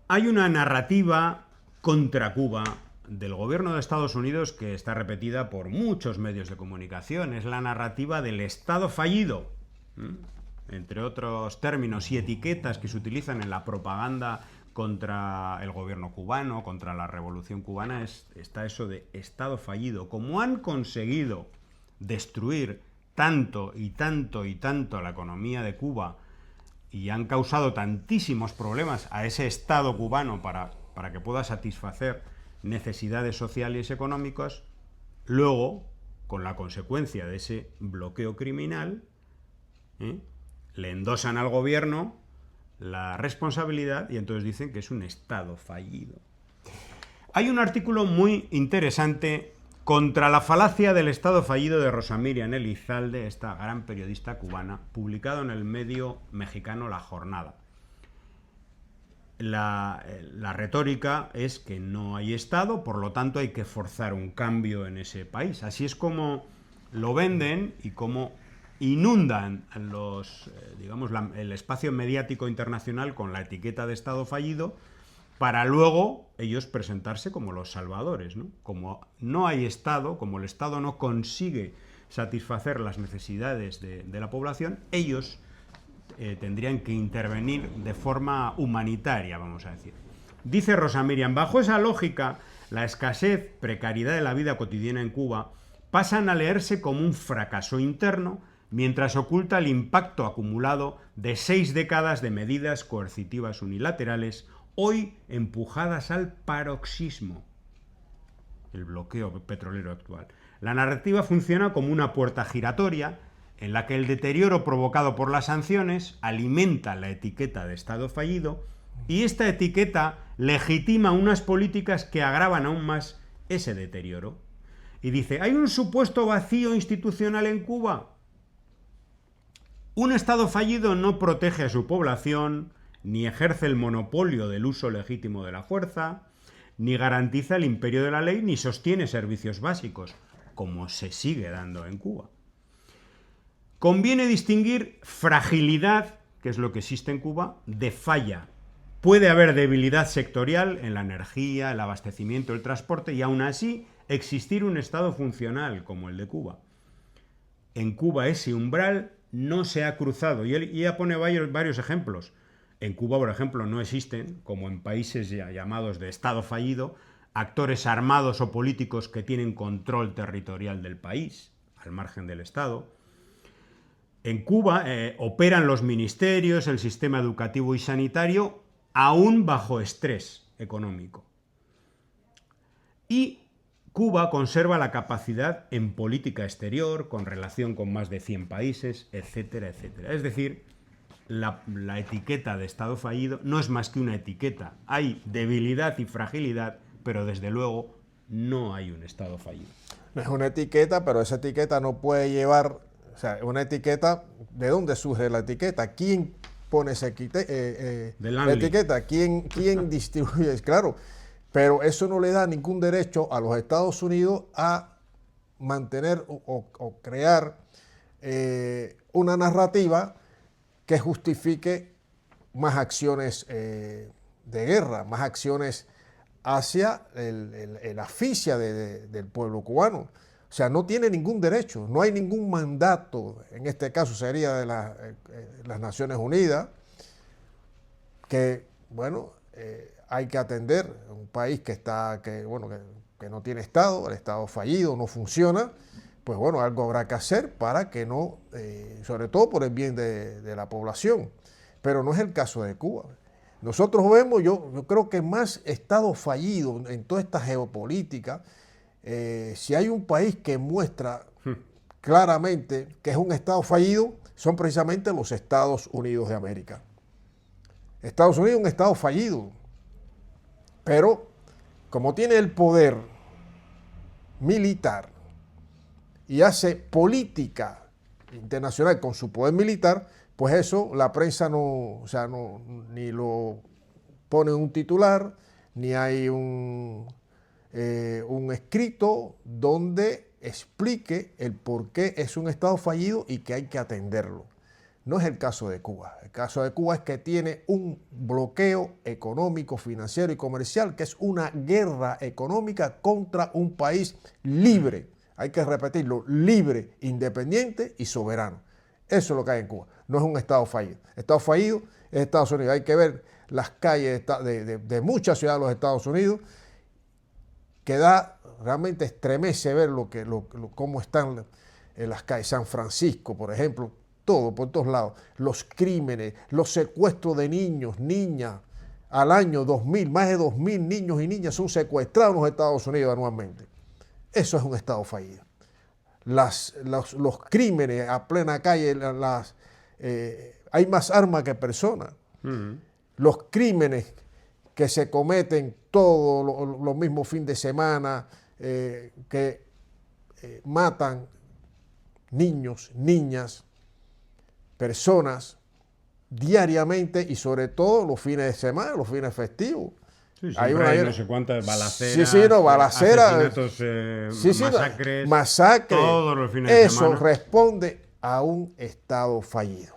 Hay una narrativa contra Cuba del gobierno de Estados Unidos que está repetida por muchos medios de comunicación. Es la narrativa del Estado fallido. Entre otros términos y etiquetas que se utilizan en la propaganda contra el gobierno cubano, contra la revolución cubana, está eso de Estado fallido. Como han conseguido destruir tanto y tanto y tanto la economía de Cuba y han causado tantísimos problemas a ese Estado cubano para que pueda satisfacer necesidades sociales y económicas, luego, con la consecuencia de ese bloqueo criminal, le endosan al gobierno la responsabilidad y entonces dicen que es un Estado fallido. Hay un artículo muy interesante contra la falacia del Estado fallido de Rosa Miriam Elizalde, esta gran periodista cubana, publicado en el medio mexicano La Jornada. La retórica es que no hay Estado, por lo tanto hay que forzar un cambio en ese país. Así es como lo venden y como inundan el espacio mediático internacional con la etiqueta de Estado fallido, para luego ellos presentarse como los salvadores, ¿no? Como no hay Estado, como el Estado no consigue satisfacer las necesidades de la población, ellos tendrían que intervenir de forma humanitaria, vamos a decir. Dice Rosa Miriam, bajo esa lógica, la escasez, precariedad de la vida cotidiana en Cuba pasan a leerse como un fracaso interno, mientras oculta el impacto acumulado de 6 décadas de medidas coercitivas unilaterales, hoy empujadas al paroxismo, el bloqueo petrolero actual. La narrativa funciona como una puerta giratoria en la que el deterioro provocado por las sanciones alimenta la etiqueta de Estado fallido y esta etiqueta legitima unas políticas que agravan aún más ese deterioro. Y dice, ¿hay un supuesto vacío institucional en Cuba? Un Estado fallido no protege a su población, ni ejerce el monopolio del uso legítimo de la fuerza, ni garantiza el imperio de la ley, ni sostiene servicios básicos, como se sigue dando en Cuba. Conviene distinguir fragilidad, que es lo que existe en Cuba, de falla. Puede haber debilidad sectorial en la energía, el abastecimiento, el transporte, y aún así existir un Estado funcional como el de Cuba. En Cuba ese umbral no se ha cruzado, y ella pone varios ejemplos. En Cuba, por ejemplo, no existen, como en países llamados de Estado fallido, actores armados o políticos que tienen control territorial del país, al margen del Estado. En Cuba operan los ministerios, el sistema educativo y sanitario, aún bajo estrés económico. Y Cuba conserva la capacidad en política exterior, con relación con más de 100 países, etcétera, etcétera. Es decir, la etiqueta de Estado fallido no es más que una etiqueta. Hay debilidad y fragilidad, pero desde luego no hay un Estado fallido. No es una etiqueta, pero esa etiqueta no puede llevar, o sea, una etiqueta, ¿de dónde surge la etiqueta? ¿Quién pone esa la etiqueta? ¿Quién distribuye? Claro, pero eso no le da ningún derecho a los Estados Unidos a mantener o crear una narrativa que justifique más acciones de guerra, más acciones hacia el asfixia del pueblo cubano. O sea, no tiene ningún derecho, no hay ningún mandato, en este caso sería de las Naciones Unidas, que, bueno, hay que atender a un país que no tiene Estado, el Estado fallido, no funciona, pues bueno, algo habrá que hacer para que no, sobre todo por el bien de la población, pero no es el caso de Cuba. Nosotros vemos, yo creo que más Estado fallido en toda esta geopolítica, si hay un país que muestra claramente que es un Estado fallido, son precisamente los Estados Unidos de América. Estados Unidos es un Estado fallido, pero como tiene el poder militar y hace política internacional con su poder militar, pues eso la prensa ni lo pone en un titular, ni hay un escrito donde explique el por qué es un Estado fallido y que hay que atenderlo. No es el caso de Cuba. El caso de Cuba es que tiene un bloqueo económico, financiero y comercial, que es una guerra económica contra un país libre. Hay que repetirlo, libre, independiente y soberano. Eso es lo que hay en Cuba. No es un Estado fallido. Estado fallido es Estados Unidos. Hay que ver las calles de muchas ciudades de los Estados Unidos, que realmente estremece ver cómo están en las calles. San Francisco, por ejemplo, todo, por todos lados. Los crímenes, los secuestros de niños, niñas. Al año 2000, más de 2000 niños y niñas son secuestrados en los Estados Unidos anualmente. Eso es un Estado fallido. Los crímenes a plena calle, hay más armas que personas. Los crímenes que se cometen todos los mismos fines de semana, que matan niños, niñas, personas diariamente y sobre todo los fines de semana, los fines festivos. Sí, hay no sé cuántas balaceras, balaceras, masacres, masacres, todos los fines de semana. Eso responde a un Estado fallido.